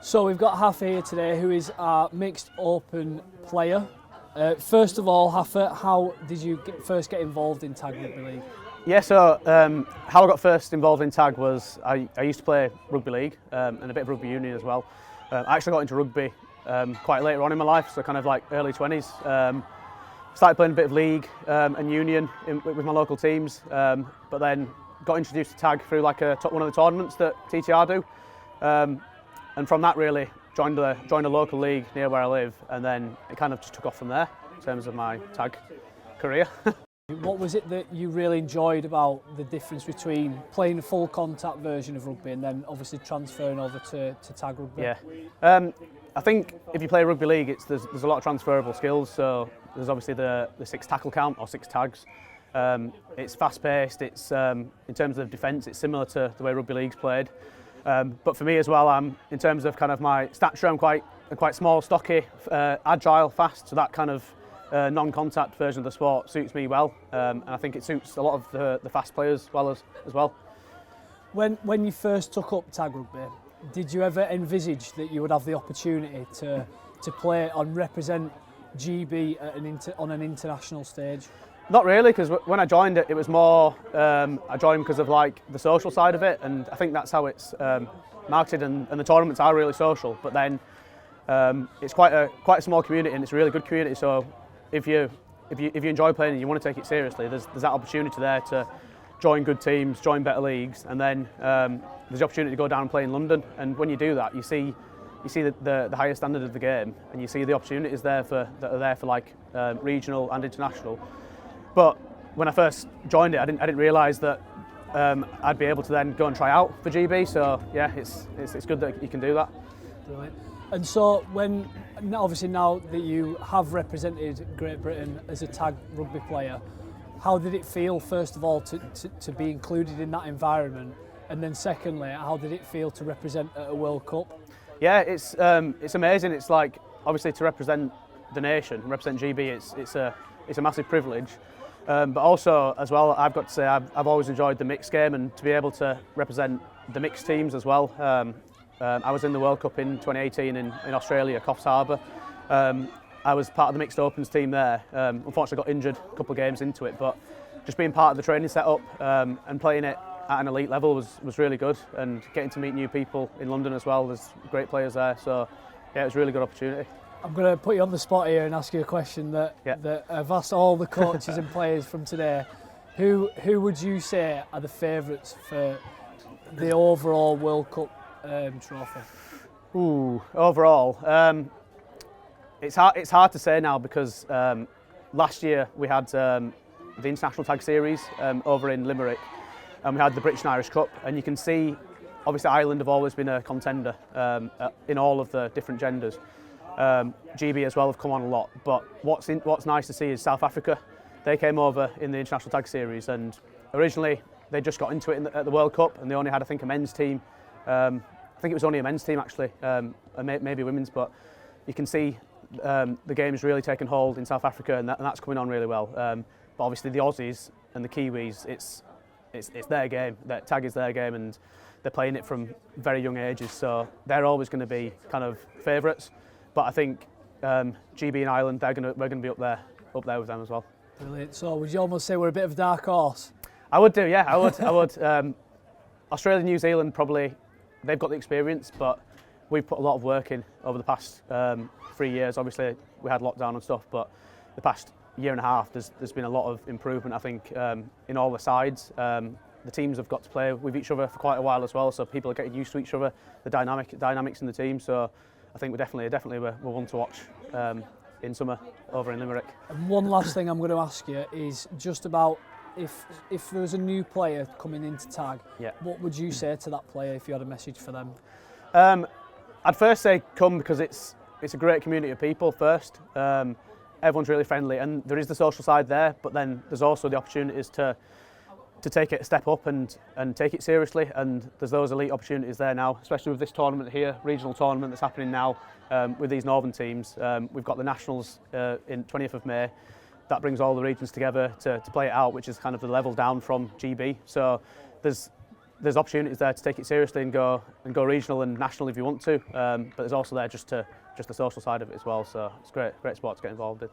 So we've got Hafa here today, who is our mixed open player. First of all, Hafa, how did you first get involved in Tag Rugby League? Yeah, so how I got first involved in tag was I used to play rugby league and a bit of rugby union as well. I actually got into rugby quite later on in my life, so kind of like early 20s. Started playing a bit of league and union with my local teams, but then got introduced to tag through like one of the tournaments that TTR do, and from that really joined a local league near where I live, and then it kind of just took off from there in terms of my tag career. What was it that you really enjoyed about the difference between playing a full contact version of rugby and then obviously transferring over to tag rugby? Yeah, I think if you play rugby league, there's a lot of transferable skills. So there's obviously the 6 tackle count or 6 tags. It's fast paced. It's in terms of defence, it's similar to the way rugby league's played. But for me as well, in terms of kind of my stature, I'm quite small, stocky, agile, fast. So that kind of non-contact version of the sport suits me well, and I think it suits a lot of the fast players well as well. When you first took up tag rugby, did you ever envisage that you would have the opportunity to play and represent GB on an international stage? Not really, because when I joined it was more I joined because of like the social side of it, and I think that's how it's marketed, and the tournaments are really social. But then it's quite a small community, and it's a really good community. So if you enjoy playing and you want to take it seriously, there's that opportunity there to join good teams, join better leagues, and then there's the opportunity to go down and play in London. And when you do that, you see the higher standard of the game, and you see the opportunities that are there for like regional and international. But when I first joined it, I didn't realise that I'd be able to then go and try out for GB. So yeah, it's good that you can do that. Brilliant. And so obviously now that you have represented Great Britain as a tag rugby player, how did it feel first of all to be included in that environment, and then secondly, how did it feel to represent at a World Cup? Yeah, it's amazing. It's like obviously to represent the nation, represent GB. It's a massive privilege, but also as well, I've got to say I've always enjoyed the mixed game, and to be able to represent the mixed teams as well. I was in the World Cup in 2018 in Australia, Coffs Harbour. I was part of the mixed opens team there. Unfortunately got injured a couple of games into it, but just being part of the training setup and playing it at an elite level was really good, and getting to meet new people in London as well. There's great players there, so yeah, it was a really good opportunity. I'm going to put you on the spot here and ask you a question that I've asked all the coaches and players from today. Who would you say are the favourites for the overall World Cup trophy? Overall, it's hard to say now, because last year we had the International Tag Series over in Limerick, and we had the British and Irish Cup, and you can see obviously Ireland have always been a contender in all of the different genders. GB as well have come on a lot, but what's nice to see is South Africa. They came over in the International Tag Series, and originally they just got into it at the World Cup, and they only had, I think, a men's team. I think it was only a men's team actually, and maybe women's, but you can see the game's really taken hold in South Africa, and that's coming on really well. But obviously the Aussies and the Kiwis, it's their game. That tag is their game, and they're playing it from very young ages, so they're always going to be kind of favourites. But I think GB and Ireland, we're going to be up there with them as well. Brilliant. So would you almost say we're a bit of a dark horse? I would do, yeah. I would. Australia, New Zealand, probably they've got the experience, but we've put a lot of work in over the past 3 years. Obviously, we had lockdown and stuff, but the past year and a half, there's been a lot of improvement, I think, in all the sides. The teams have got to play with each other for quite a while as well, so people are getting used to each other, the dynamics in the team. So I think we're definitely one to watch in summer over in Limerick. And one last thing I'm going to ask you is just about if there was a new player coming into tag, what would you say to that player if you had a message for them? I'd first say come, because it's a great community of people first. Everyone's really friendly, and there is the social side there, but then there's also the opportunities to take it a step up and take it seriously, and there's those elite opportunities there now, especially with this tournament here, regional tournament that's happening now with these northern teams. We've got the Nationals in 20th of May. That brings all the regions together to play it out, which is kind of the level down from GB. So there's there's opportunities there to take it seriously and go regional and national if you want to. But there's also there just the social side of it as well. So it's great sport to get involved in.